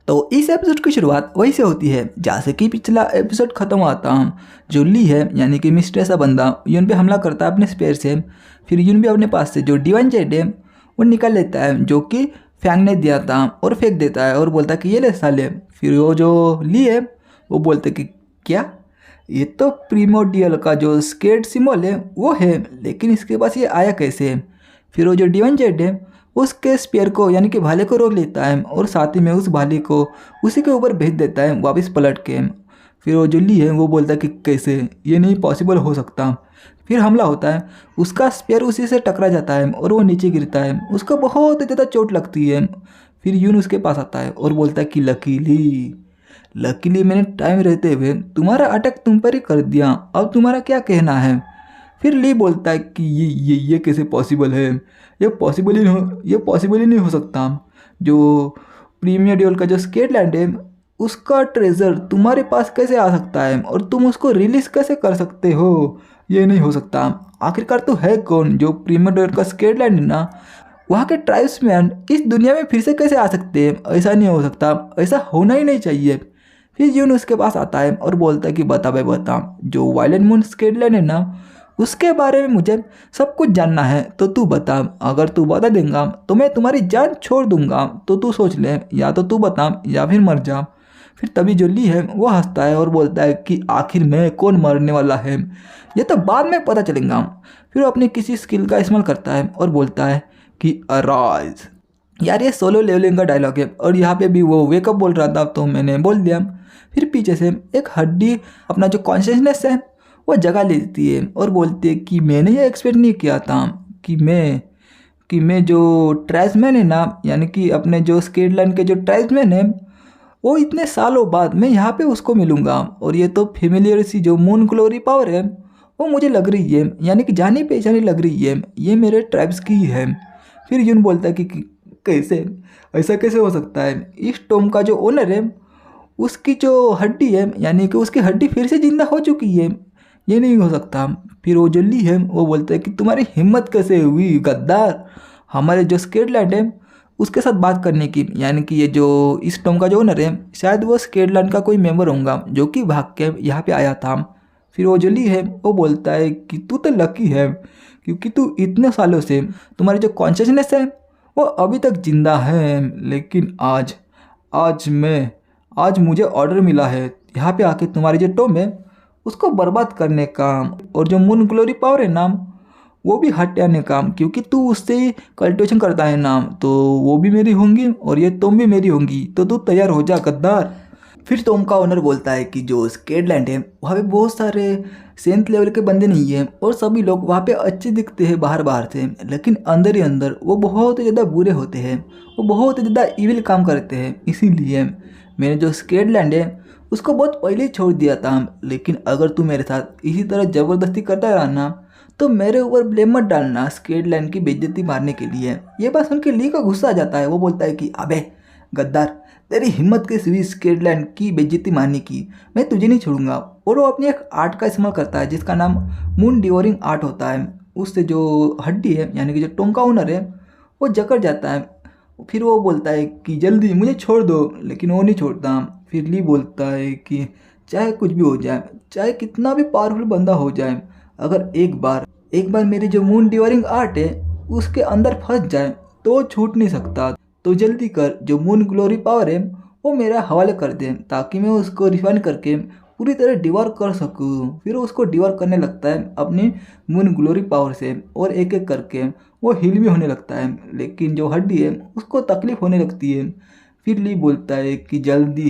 तो इस एपिसोड की शुरुआत वहीं से होती है जैसे कि पिछला एपिसोड खत्म हुआ था। जो ली है यानी कि मिस्टर ऐसा बंदा यून पे हमला करता है अपने स्पेयर से। फिर यून भी अपने पास से जो डिवाइन जेड है वो निकाल लेता है जो कि फैंग ने दिया था और फेंक देता है और बोलता है कि ये ले साले। फिर वो जो ली है वो बोलते कि क्या, ये तो प्रीमोडियल का जो स्केट सिंबल है वो है, लेकिन इसके पास ये आया कैसे। फिर वो जो डिवाइन जेड है उसके स्पेयर को यानी कि भाले को रोक लेता है और साथ ही में उस भाले को उसी के ऊपर भेज देता है वापस पलट के। फिर वो जो ली है वो बोलता है कि कैसे, ये नहीं पॉसिबल हो सकता। फिर हमला होता है, उसका स्पेयर उसी से टकरा जाता है और वो नीचे गिरता है, उसको बहुत ज़्यादा चोट लगती है। फिर यून उसके पास आता है और बोलता है कि लकीली मैंने टाइम रहते हुए तुम्हारा अटैक तुम पर ही कर दिया, अब तुम्हारा क्या कहना है। फिर ली बोलता है कि ये कैसे पॉसिबल है, ये पॉसिबल ही नहीं हो सकता। जो प्रीमियर ड्यूल का जो स्केट लैंड है उसका ट्रेजर तुम्हारे पास कैसे आ सकता है और तुम उसको रिलीज कैसे कर सकते हो, ये नहीं हो सकता। आखिरकार तो है कौन जो प्रीमियर ड्यूल का स्केट लैंड है ना, वहाँ के ट्राइब्समैन इस दुनिया में फिर से कैसे आ सकते हैं, ऐसा नहीं हो सकता, ऐसा होना ही नहीं चाहिए। फिर यून उसके पास आता है और बोलता है कि बता भाई बता, जो वायलेंट मून स्केट लैंड है ना उसके बारे में मुझे सब कुछ जानना है, तो तू बता। अगर तू बता देगा तो मैं तुम्हारी जान छोड़ दूंगा, तो तू सोच ले, या तो तू बता या फिर मर जा। फिर तभी जो ली है वो हंसता है और बोलता है कि आखिर में कौन मरने वाला है ये तो बाद में पता चलेगा। फिर वो अपनी किसी स्किल का इस्तेमाल करता है और बोलता है कि अराइज। यार ये सोलो लेवलिंग का डायलॉग है और यहाँ पे भी वो वेकअप बोल रहा था तो मैंने बोल दिया। फिर पीछे से एक हड्डी अपना जो कॉन्शियसनेस है वो जगह लेती है और बोलती है कि मैंने ये एक्सपेक्ट नहीं किया था कि मैं जो ट्राइब्समैन है ना, यानी कि अपने जो स्केटलैंड के जो ट्राइब्समैन है वो इतने सालों बाद मैं यहाँ पे उसको मिलूँगा। और ये तो फेमिलियर सी जो मून ग्लोरी पावर है वो मुझे लग रही है, यानी कि जानी पहचानी लग रही है, ये मेरे ट्राइब्स की ही है। फिर यून बोलता है कि कैसे, ऐसा कैसे हो सकता है। इस टॉम का जो ओनर है उसकी जो हड्डी है यानी कि उसकी हड्डी फिर से जिंदा हो चुकी है, ये नहीं हो सकता। फिर वो जो ली है वो बोलता है कि तुम्हारी हिम्मत कैसे हुई गद्दार हमारे जो स्केटलैंड है उसके साथ बात करने की, यानी कि ये जो इस टॉम का जो ओनर है शायद वो स्केटलैंड का कोई मेंबर होगा जो कि भाग के यहाँ पे आया था। फिर वो जो ली है वो बोलता है कि तू तो लकी है क्योंकि तू इतने सालों से तुम्हारी जो कॉन्शियसनेस है वो अभी तक जिंदा है, लेकिन आज मुझे ऑर्डर मिला है यहाँ पे आके तुम्हारी जो टॉम है उसको बर्बाद करने का, और जो मून ग्लोरी पावर है नाम वो भी हटाने का, क्योंकि तू उससे ही कल्टिवेशन करता है नाम, तो वो भी मेरी होंगी और ये तुम भी मेरी होंगी, तो तू तैयार हो जा गद्दार। फिर टॉम का ओनर बोलता है कि जो स्केटलैंड है वहाँ पे बहुत सारे सेंथ लेवल के बंदे नहीं है और सभी लोग वहाँ पे अच्छे दिखते हैं बाहर बाहर से, लेकिन अंदर ही अंदर वो बहुत ज़्यादा बुरे होते हैं, वो बहुत ज़्यादा इविल काम करते हैं। इसीलिए मैंने जो स्केटलैंड है उसको बहुत पहले ही छोड़ दिया था, लेकिन अगर तू मेरे साथ इसी तरह ज़बरदस्ती करता रहा ना तो मेरे ऊपर ब्लेम मत डालना स्केटलैंड की बेइज्जती मारने के लिए। ये बात सुन के ली का गुस्सा आ जाता है, वो बोलता है कि अबे गद्दार, तेरी हिम्मत कैसी हुई स्केटलैंड की बेइज्जती मारने की, मैं तुझे नहीं छोड़ूंगा। और वो अपनी एक आर्ट का इस्तेमाल करता है जिसका नाम मून डिवोरिंग आर्ट होता है। उससे जो हड्डी है यानी कि जो टॉम का ओनर है वो जकड़ जाता है। फिर वो बोलता है कि जल्दी मुझे छोड़ दो, लेकिन वो नहीं छोड़ता। फिर ली बोलता है कि चाहे कुछ भी हो जाए, चाहे कितना भी पावरफुल बंदा हो जाए, अगर एक बार मेरी जो मून डिवोरिंग आर्ट है उसके अंदर फंस जाए तो वो छूट नहीं सकता। तो जल्दी कर, जो मून ग्लोरी पावर है वो मेरा हवाले कर दे ताकि मैं उसको रिफाइन करके पूरी तरह डिवोर कर सकूँ। फिर वो उसको डिवोर करने लगता है अपनी मून ग्लोरी पावर से और एक एक करके वो हील भी होने लगता है, लेकिन जो हड्डी है उसको तकलीफ होने लगती है। फिर ली बोलता है कि जल्दी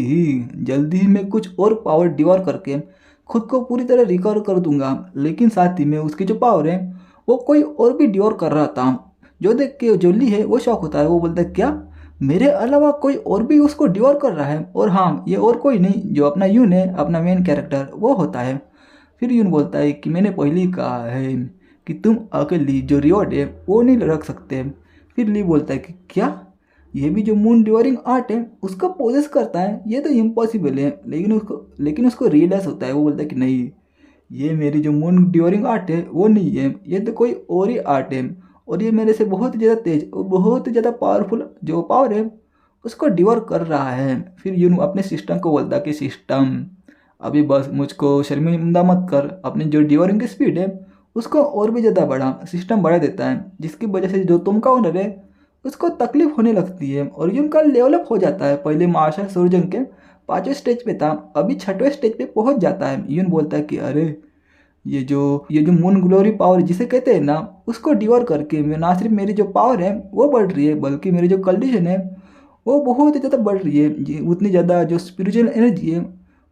ही मैं कुछ और पावर डिवोर करके खुद को पूरी तरह रिकवर कर दूंगा, लेकिन साथ ही में उसकी जो पावर है वो कोई और भी डिवोर कर रहा था। जो देख के जो ली है वो शौक होता है, वो बोलता है क्या मेरे अलावा कोई और भी उसको डिवोर कर रहा है, और हाँ ये और कोई नहीं जो अपना यून है, अपना मेन कैरेक्टर वो होता है। फिर यून बोलता है कि मैंने पहले ही कहा है कि तुम अकेली जो रिवॉर्ड है वो नहीं रख सकते। फिर ली बोलता है कि क्या, ये भी जो मून डिवोरिंग आर्ट है उसका पोजेस करता है, ये तो इम्पॉसिबल है। लेकिन उसको रियलाइज होता है, वो बोलता है कि नहीं, ये मेरी जो मून डिवोरिंग आर्ट है वो नहीं है, ये तो कोई और ही आर्ट है, और ये मेरे से बहुत ही ज़्यादा तेज और बहुत ही ज़्यादा पावरफुल जो पावर है उसको डिवोर कर रहा है। फिर यून अपने सिस्टम को बोलता है कि सिस्टम अभी बस मुझको शर्मिंदा मत कर, अपनी जो डिवोरिंग की स्पीड है उसको और भी ज़्यादा सिस्टम बढ़ा देता है, जिसकी वजह से जो तुम का ओनर है उसको तकलीफ होने लगती है और यून का डेवलप हो जाता है। पहले मार्शल सूर्यजन के 5वें स्टेज पे था, अभी 6वें स्टेज पे पहुंच जाता है। यून बोलता है कि अरे ये जो मून ग्लोरी पावर जिसे कहते हैं ना, उसको डिवोर करके मैं ना सिर्फ मेरी जो पावर है वो बढ़ रही है, बल्कि मेरी जो कंडीशन है वो बहुत ही ज़्यादा बढ़ रही है। उतनी ज़्यादा जो स्पिरिचुअल एनर्जी है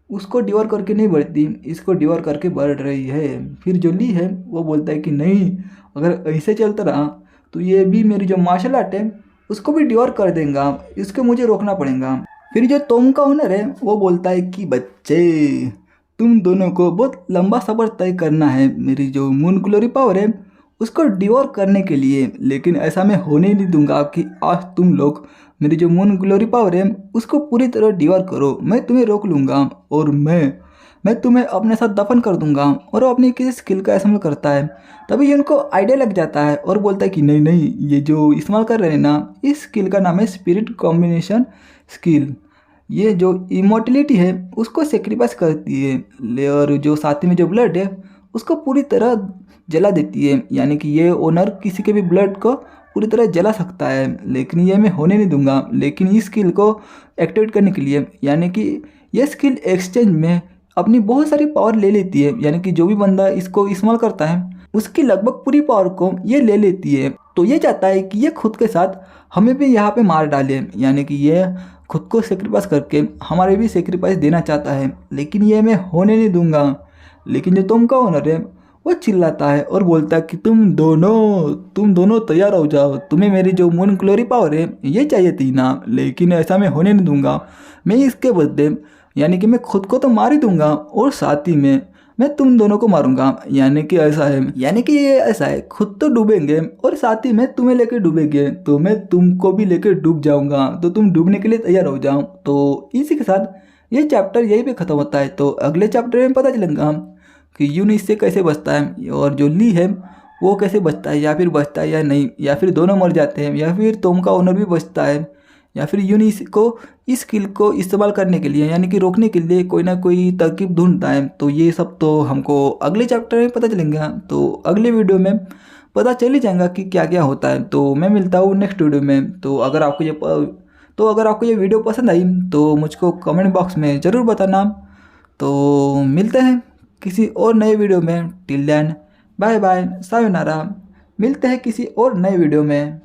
उसको डिवोर करके नहीं बढ़ती, इसको डिवोर करके बढ़ रही है। फिर जो ली है वो बोलता है कि नहीं, अगर ऐसे चलता रहा तो ये भी मेरी जो मार्शल आर्ट है उसको भी डिवोर कर देगा, इसको मुझे रोकना पड़ेगा। फिर जो तोम का ओनर है वो बोलता है कि बच्चे तुम दोनों को बहुत लंबा सफ़र तय करना है मेरी जो मून ग्लोरी पावर है उसको डिवोर करने के लिए, लेकिन ऐसा मैं होने नहीं दूंगा कि आज तुम लोग मेरी जो मून ग्लोरी पावर है उसको पूरी तरह डिवोर करो। मैं तुम्हें रोक लूँगा और मैं तुम्हें अपने साथ दफन कर दूंगा। और वो अपनी किसी स्किल का इस्तेमाल करता है। तभी ये उनको आइडिया लग जाता है और बोलता है कि नहीं नहीं, ये जो इस्तेमाल कर रहे हैं ना, इस स्किल का नाम है स्पिरिट कॉम्बिनेशन स्किल। ये जो इमोर्टिलिटी है उसको सेक्रीफाइस करती है और जो साथ में जो ब्लड है उसको पूरी तरह जला देती है। यानी कि ये ओनर किसी के भी ब्लड को पूरी तरह जला सकता है, लेकिन ये मैं होने नहीं दूंगा। लेकिन इस स्किल को एक्टिवेट करने के लिए, यानी कि ये स्किल एक्सचेंज में अपनी बहुत सारी पावर ले लेती है। यानी कि जो भी बंदा इसको इस्तेमाल करता है उसकी लगभग पूरी पावर को ये ले लेती है। तो ये चाहता है कि ये खुद के साथ हमें भी यहाँ पे मार डाले, यानी कि ये खुद को सेक्रीफाइस करके हमारे भी सेक्रीफाइस देना चाहता है, लेकिन ये मैं होने नहीं दूंगा। लेकिन जो तुम का ओनर है वो चिल्लाता है और बोलता है कि तुम दोनों तैयार हो जाओ, तुम्हें मेरी जो मून ग्लोरी पावर है ये चाहिए थी ना, लेकिन ऐसा मैं होने नहीं दूंगा। मैं इसके बदले यानी कि मैं खुद को तो मार ही दूंगा और साथ ही में मैं तुम दोनों को मारूंगा। यानी कि ऐसा है, यानी कि ये ऐसा है, खुद तो डूबेंगे और साथ ही में तुम्हें लेके डूबेंगे, तो मैं तुमको भी लेके डूब जाऊंगा, तो तुम डूबने के लिए तैयार हो जाओ। तो इसी के साथ ये चैप्टर यहीं पे ख़त्म होता है। तो अगले चैप्टर में पता चलेगा कि यून इससे कैसे बचता है और जो ली है वो कैसे बचता है, या फिर बचता है या नहीं, या फिर दोनों मर जाते हैं, या फिर तोम का ओनर भी बचता है, या फिर यून इसको इस स्किल को इस्तेमाल करने के लिए यानी कि रोकने के लिए कोई ना कोई तरकीब ढूंढता है। तो ये सब तो हमको अगले चैप्टर में पता चलेगा। तो अगले वीडियो में पता चल ही जाएगा कि क्या क्या होता है। तो मैं मिलता हूँ नेक्स्ट वीडियो में। तो अगर आपको ये वीडियो पसंद आई तो मुझको कमेंट बॉक्स में ज़रूर बताना। तो मिलते हैं किसी और नए वीडियो में। टिल देन बाय बाय, सायोनारा। मिलते हैं किसी और नए वीडियो में।